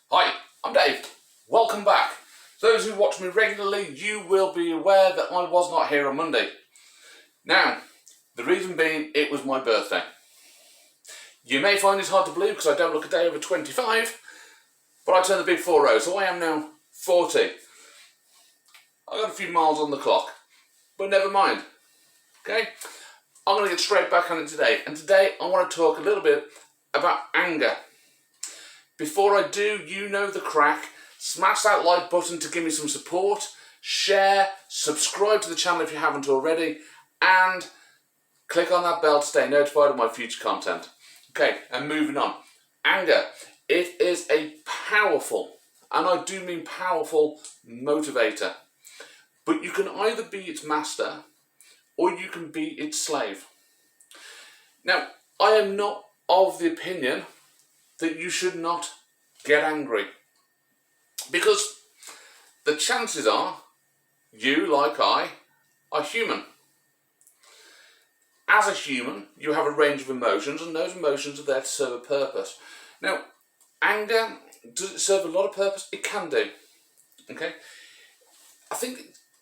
Hi, I'm Dave. Welcome back. Those who watch me regularly, you will be aware that I was not here on Monday. Now, the reason being, it was my birthday. You may find this hard to believe because I don't look a day over 25, but I turned the big 4-0, so I am now 40. I got a few miles on the clock, but never mind. Okay? I'm going to get straight back on it today, and today I want to talk a little bit about anger. Before I do, you know the crack. Smash that like button to give me some support, share, subscribe to the channel if you haven't already, and click on that bell to stay notified of my future content. Okay, and moving on. Anger. It is a powerful, and I do mean powerful, motivator. But you can either be its master, or you can be its slave. Now, I am not of the opinion that you should not get angry. Because the chances are, you, like I, are human. As a human, you have a range of emotions, and those emotions are there to serve a purpose. Now, anger, does it serve a lot of purpose? It can do. Okay? I think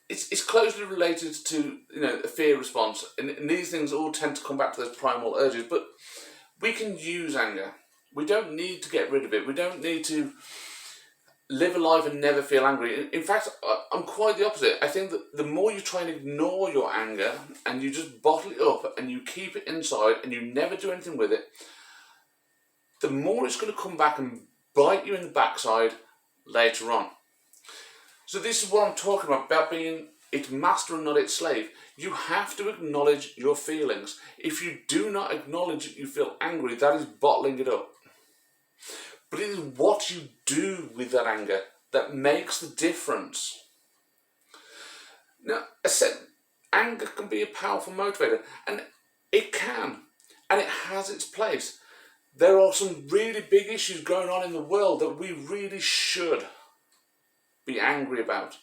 it's closely related to, a fear response, and these things all tend to come back to those primal urges, but we can use anger. We don't need to get rid of it. We don't need to live a life and never feel angry. In fact, I'm quite the opposite. I think that the more you try and ignore your anger and you just bottle it up and you keep it inside and you never do anything with it, the more it's going to come back and bite you in the backside later on. So this is what I'm talking about being its master and not its slave. You have to acknowledge your feelings. If you do not acknowledge that you feel angry, that is bottling it up. But it is what you do with that anger that makes the difference. Now, I said anger can be a powerful motivator, and it can, and it has its place. There are some really big issues going on in the world that we really should be angry about.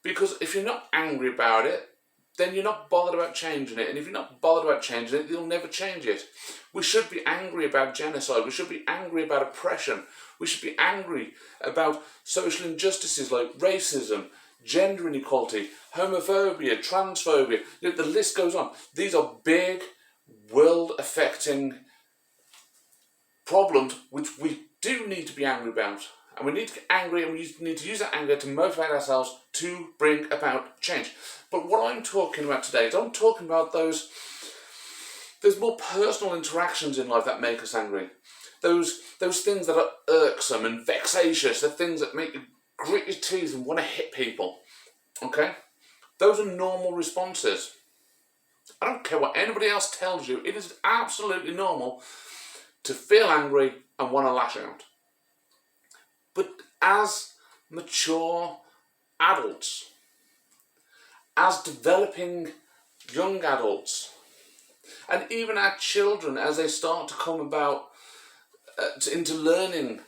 Because if you're not angry about it, then you're not bothered about changing it. And if you're not bothered about changing it, you'll never change it. We should be angry about genocide. We should be angry about oppression. We should be angry about social injustices like racism, gender inequality, homophobia, transphobia. The list goes on. These are big, world-affecting problems which we do need to be angry about. And we need to get angry, and we need to use that anger to motivate ourselves to bring about change. But what I'm talking about today is I'm talking about those more personal interactions in life that make us angry. Those things that are irksome and vexatious, the things that make you grit your teeth and want to hit people. Okay? Those are normal responses. I don't care what anybody else tells you, it is absolutely normal to feel angry and want to lash out. But as mature adults, as developing young adults, and even our children as they start to come about into learning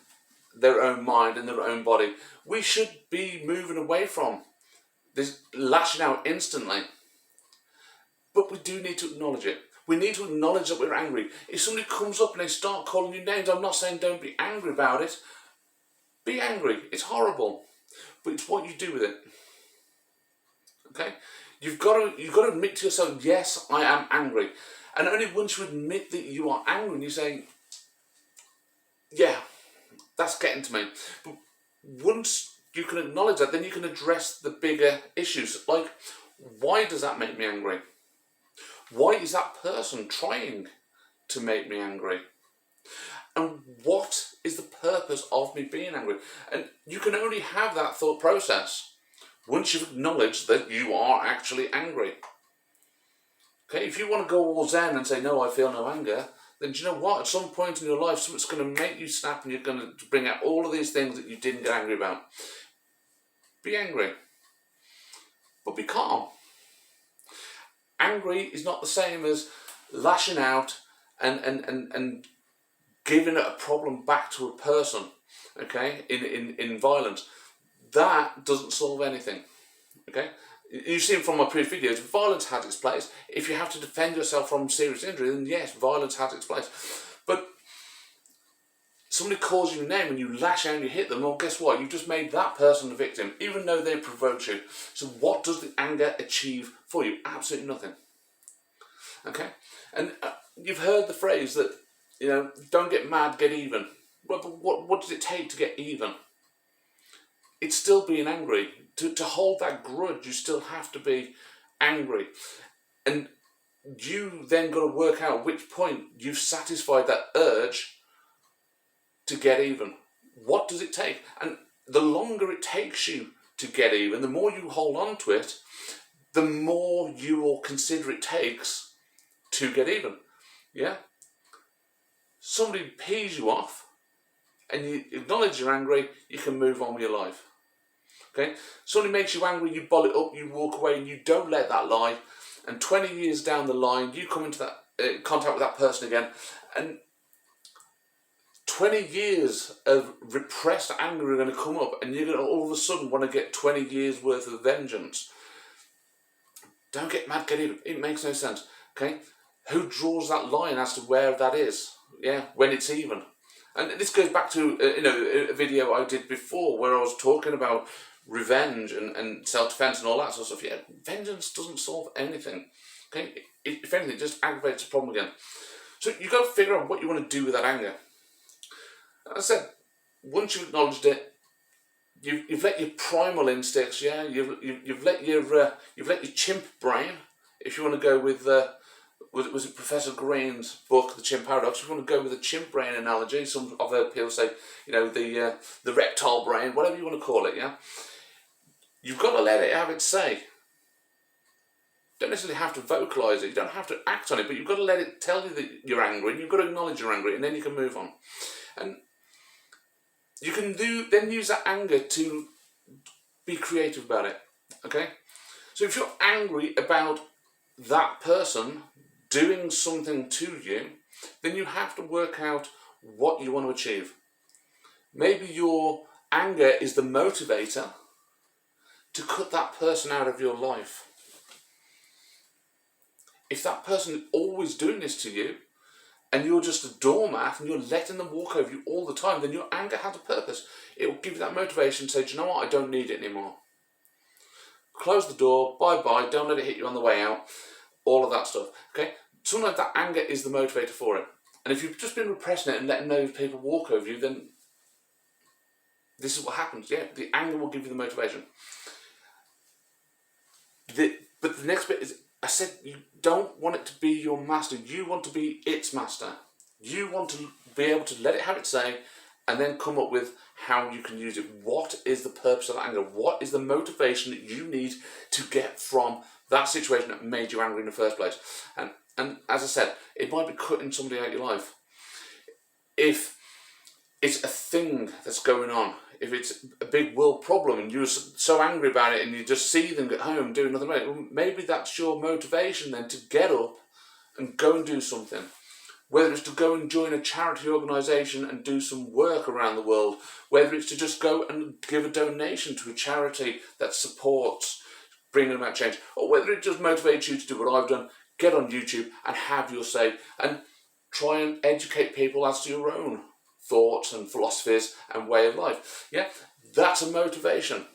their own mind and their own body, we should be moving away from this lashing out instantly. But we do need to acknowledge it. We need to acknowledge that we're angry. If somebody comes up and they start calling you names, I'm not saying don't be angry about it. Be angry. It's horrible. But it's what you do with it. Okay? You've got to admit to yourself, yes, I am angry. And only once you admit that you are angry and you say, yeah, that's getting to me. But once you can acknowledge that, then you can address the bigger issues. Like, why does that make me angry? Why is that person trying to make me angry? And what is the purpose of me being angry? And you can only have that thought process once you've acknowledged that you are actually angry. Okay, if you want to go all zen and say, no, I feel no anger, then do you know what? At some point in your life, something's going to make you snap and you're going to bring out all of these things that you didn't get angry about. Be angry. But be calm. Angry is not the same as lashing out and giving a problem back to a person, okay, in violence. That doesn't solve anything, okay? You've seen from my previous videos, violence has its place. If you have to defend yourself from serious injury, then yes, violence has its place. But somebody calls you a name and you lash out and you hit them, well, guess what? You've just made that person the victim, even though they provoked you. So what does the anger achieve for you? Absolutely nothing. Okay? And you've heard the phrase that, don't get mad, get even. Well, but what does it take to get even? It's still being angry. To hold that grudge, you still have to be angry. And you then got to work out which point you've satisfied that urge to get even. What does it take? And the longer it takes you to get even, the more you hold on to it, the more you will consider it takes to get even. Yeah? Somebody pees you off and you acknowledge you're angry, you can move on with your life. Okay? Somebody makes you angry, you bottle it up, you walk away, and you don't let that lie. And 20 years down the line, you come into that contact with that person again, and 20 years of repressed anger are going to come up, and you're going to all of a sudden want to get 20 years worth of vengeance. Don't get mad, get even. It makes no sense. Okay? Who draws that line as to where that is? Yeah, when it's even. And this goes back to a video I did before where I was talking about revenge and self-defense and all that sort of stuff. Yeah, vengeance doesn't solve anything. Okay, if anything, it just aggravates the problem again. So you've got to figure out what you want to do with that anger. As I said, once you've acknowledged it, you've let your primal instincts, you've let your chimp brain, if you want to go with was it Professor Green's book, The Chimp Paradox? If you want to go with the chimp brain analogy, some of the people say, the reptile brain, whatever you want to call it, yeah? You've got to let it have its say. You don't necessarily have to vocalise it, you don't have to act on it, but you've got to let it tell you that you're angry, and you've got to acknowledge you're angry, and then you can move on. And you can then use that anger to be creative about it, okay? So if you're angry about that person doing something to you, then you have to work out what you want to achieve. Maybe your anger is the motivator to cut that person out of your life. If that person is always doing this to you, and you're just a doormat and you're letting them walk over you all the time, then your anger has a purpose. It will give you that motivation to say, do you know what, I don't need it anymore. Close the door, bye-bye, don't let it hit you on the way out, all of that stuff. Okay? Sometimes that anger is the motivator for it. And if you've just been repressing it and letting those people walk over you, then this is what happens. Yeah, the anger will give you the motivation. But the next bit is, I said you don't want it to be your master. You want to be its master. You want to be able to let it have its say and then come up with how you can use it. What is the purpose of that anger? What is the motivation that you need to get from that situation that made you angry in the first place? And as I said, it might be cutting somebody out of your life. If it's a thing that's going on, if it's a big world problem and you're so angry about it and you just see them at home doing nothing about it, well, maybe that's your motivation then to get up and go and do something. Whether it's to go and join a charity organisation and do some work around the world, whether it's to just go and give a donation to a charity that supports bringing about change, or whether it just motivates you to do what I've done, get on YouTube and have your say and try and educate people as to your own thoughts and philosophies and way of life. Yeah, that's a motivation.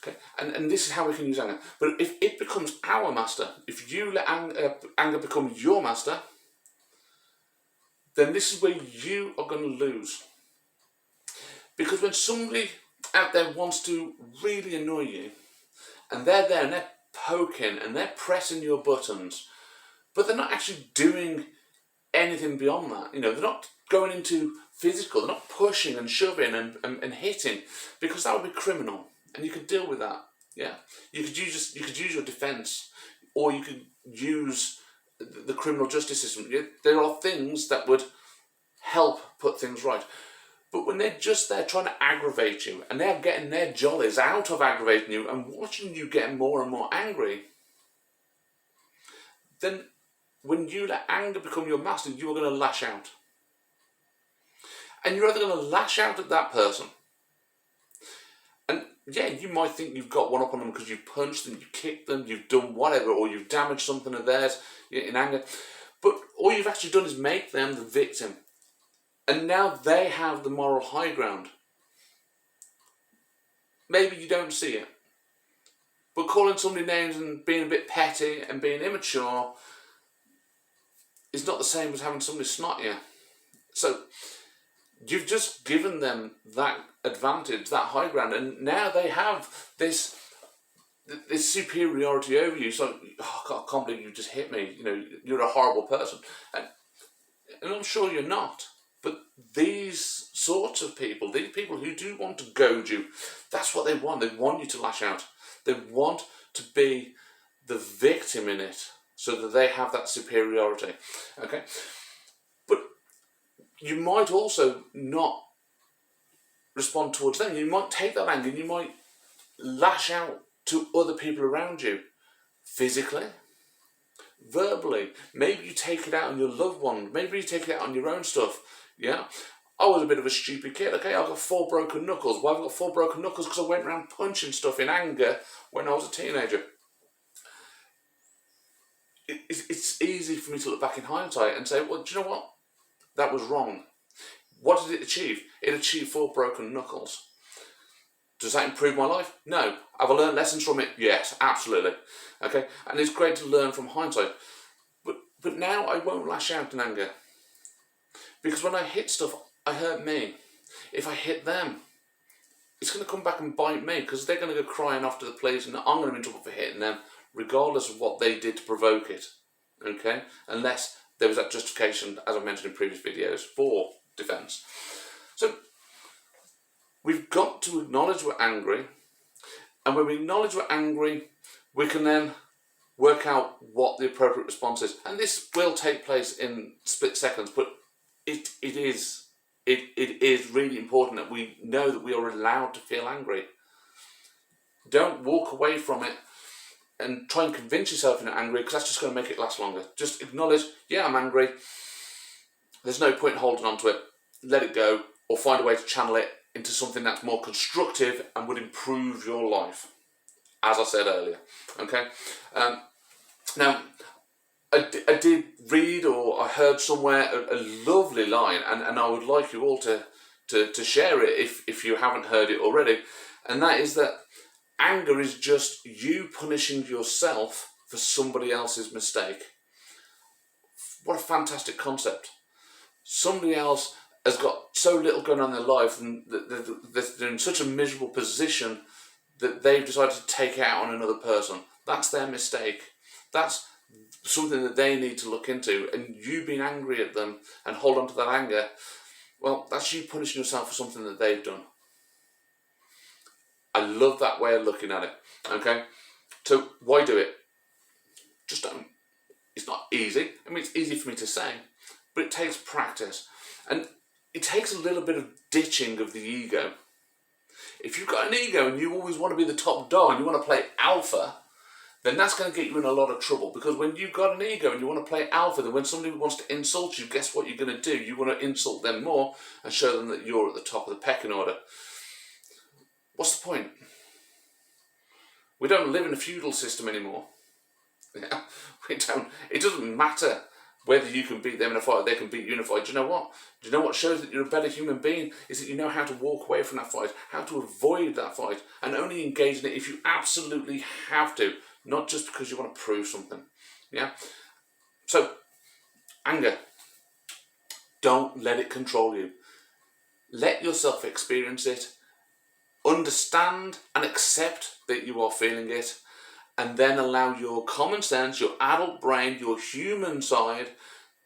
Okay, and this is how we can use anger. But if it becomes our master, if you let anger become your master, then this is where you are going to lose. Because when somebody out there wants to really annoy you, and they're there and they're poking and they're pressing your buttons, but they're not actually doing anything beyond that. They're not going into physical, they're not pushing and shoving and hitting, because that would be criminal, and you could deal with that. Yeah, you could use your defence, or you could use the criminal justice system. There are things that would help put things right. But when they're just there trying to aggravate you, and they're getting their jollies out of aggravating you and watching you get more and more angry, then when you let anger become your master, you're going to lash out. And you're either going to lash out at that person, and yeah, you might think you've got one up on them because you've punched them, you've kicked them, you've done whatever, or you've damaged something of theirs in anger, but all you've actually done is make them the victim. And now they have the moral high ground. Maybe you don't see it, but calling somebody names and being a bit petty and being immature is not the same as having somebody snot you. So you've just given them that advantage, that high ground, and now they have this superiority over you. So, oh God, I can't believe you just hit me. You're a horrible person, and I'm sure you're not. But these sorts of people, these people who do want to goad you, that's what they want. They want you to lash out. They want to be the victim in it, so that they have that superiority. Okay, but you might also not respond towards them. You might take that anger and you might lash out to other people around you, physically, verbally. Maybe you take it out on your loved one. Maybe you take it out on your own stuff. Yeah, I was a bit of a stupid kid. Okay, I've got 4 broken knuckles. Why have I got 4 broken knuckles? Because I went around punching stuff in anger when I was a teenager. It's easy for me to look back in hindsight and say, well, do you know what? That was wrong. What did it achieve? It achieved 4 broken knuckles. Does that improve my life? No. Have I learned lessons from it? Yes, absolutely. Okay, and it's great to learn from hindsight. But now I won't lash out in anger. Because when I hit stuff, I hurt me. If I hit them, it's going to come back and bite me, because they're going to go crying off to the police and I'm going to be in trouble for hitting them, regardless of what they did to provoke it. Okay? Unless there was that justification, as I mentioned in previous videos, for defence. So, we've got to acknowledge we're angry, and when we acknowledge we're angry, we can then work out what the appropriate response is. And this will take place in split seconds, but it is really important that we know that we are allowed to feel angry. Don't walk away from it and try and convince yourself you're not angry, because that's just going to make it last longer. Just acknowledge, yeah, I'm angry. There's no point in holding on to it. Let it go, or find a way to channel it into something that's more constructive and would improve your life, as I said earlier. Okay. Now, I did read, or I heard somewhere, a lovely line, and I would like you all to share it if you haven't heard it already, and that is that anger is just you punishing yourself for somebody else's mistake. What a fantastic concept. Somebody else has got so little going on in their life, and they're in such a miserable position that they've decided to take it out on another person. That's their mistake. That's something that they need to look into, and you being angry at them and hold on to that anger, well, that's you punishing yourself for something that they've done. I love that way of looking at it. Okay, so why do it? Just don't. It's not easy. I mean, it's easy for me to say, but it takes practice, and it takes a little bit of ditching of the ego. If you've got an ego and you always want to be the top dog and you want to play alpha, then that's going to get you in a lot of trouble, because when you've got an ego and you want to play alpha, then when somebody wants to insult you, guess what you're going to do? You want to insult them more and show them that you're at the top of the pecking order. What's the point? We don't live in a feudal system anymore. Yeah, we don't. It doesn't matter whether you can beat them in a fight or they can beat you in a fight. Do you know what? Do you know what shows that you're a better human being? Is that you know how to walk away from that fight, how to avoid that fight, and only engage in it if you absolutely have to, not just because you want to prove something. Yeah? So, anger. Don't let it control you. Let yourself experience it. Understand and accept that you are feeling it, and then allow your common sense, your adult brain, your human side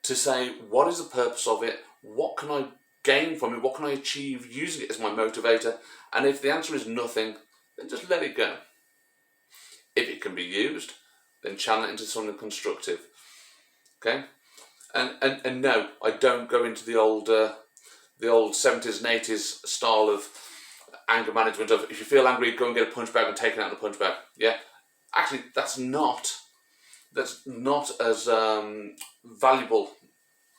to say, what is the purpose of it? What can I gain from it? What can I achieve using it as my motivator? And if the answer is nothing, then just let it go. If it can be used, then channel it into something constructive. Okay? And no, I don't go into the old 70s and 80s style of anger management of, if you feel angry, go and get a punch bag and take it out in the punch bag. Yeah? Actually, that's not as valuable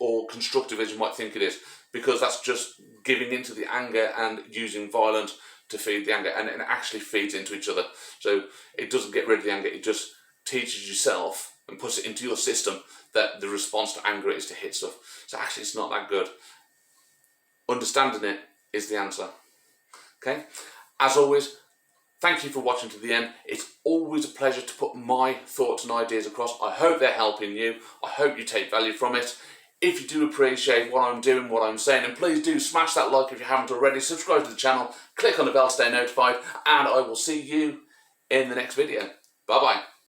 or constructive as you might think it is, because that's just giving into the anger and using violence to feed the anger, and it actually feeds into each other. So it doesn't get rid of the anger, it just teaches yourself and puts it into your system that the response to anger is to hit stuff. So actually it's not that good. understanding it is the answer. Okay? As always, thank you for watching to the end. It's always a pleasure to put my thoughts and ideas across. I hope they're helping you. I hope you take value from it. If you do appreciate what I'm doing, what I'm saying, and please do smash that like if you haven't already, subscribe to the channel, click on the bell to stay notified, and I will see you in the next video. Bye bye.